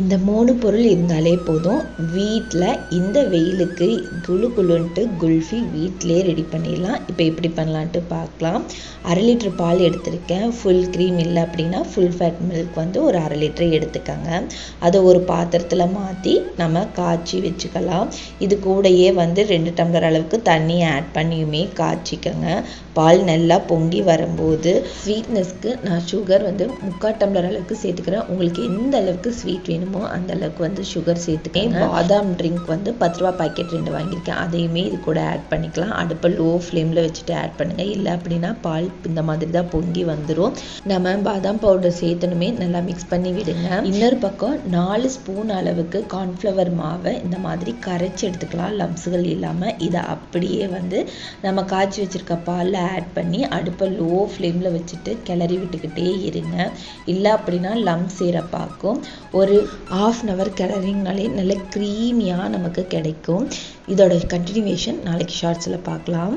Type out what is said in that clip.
இந்த 3 பொருள் இருந்தாலே போதும். வீட்டில் இந்த வெயிலுக்கு குளு குளுன்ட்டு குல்ஃபி வீட்டிலே ரெடி பண்ணிடலாம். இப்போ எப்படி பண்ணலான்ட்டு பார்க்கலாம். 1/2 லிட்டர் பால் எடுத்திருக்கேன். ஃபுல் க்ரீம் இல்லை அப்படின்னா ஃபுல் ஃபேட் மில்க் வந்து ஒரு 1/2 லிட்டர் எடுத்துக்கோங்க. அதை ஒரு பாத்திரத்தில் மாற்றி நம்ம காய்ச்சி வச்சுக்கலாம். இது கூடயே வந்து 2 டம்ளர் அளவுக்கு தண்ணி ஆட் பண்ணியுமே காய்ச்சிக்கோங்க. பால் நல்லா பொங்கி வரும்போது ஸ்வீட்னஸ்க்கு நான் சுகர் வந்து 3/4 டம்ளர் அளவுக்கு சேர்த்துக்கிறேன். உங்களுக்கு எந்த அளவுக்கு ஸ்வீட் வேணுமோ அந்த அளவுக்கு வந்து சுகர் சேர்த்துக்கேன். பாதாம் ட்ரிங்க் வந்து 10 ரூபா பாக்கெட் 2 வாங்கியிருக்கேன். அதையுமே இது கூட ஆட் பண்ணிக்கலாம். அடுப்பை லோ ஃப்ளேமில் வச்சுட்டு ஆட் பண்ணுங்கள். இல்லை அப்படின்னா பால் இந்த மாதிரி தான் பொங்கி வந்துடும். நம்ம பாதாம் பவுடர் சேர்த்தனுமே நல்லா மிக்ஸ் பண்ணி விடுங்க. இன்னொரு பக்கம் 4 ஸ்பூன் அளவுக்கு கார்ன்ஃப்ளவர் மாவை இந்த மாதிரி கரைச்சி எடுத்துக்கலாம், லம்ஸுகள் இல்லாமல். இதை அப்படியே வந்து நம்ம காய்ச்சி வச்சுருக்க பாலில் ஆட் பண்ணி அடுப்பை லோ ஃப்ளேமில் வச்சுட்டு கிளறி விட்டுக்கிட்டே இருங்க. இல்லை அப்படின்னா லம்ஸ் சேர பார்க்கும். ஒரு 1/2 hour கிளறிங்கனாலே நல்ல க்ரீமியாக நமக்கு கிடைக்கும். இதோட கண்டினியூவேஷன் நாளைக்கு ஷார்ட்ஸில் பார்க்கலாம்.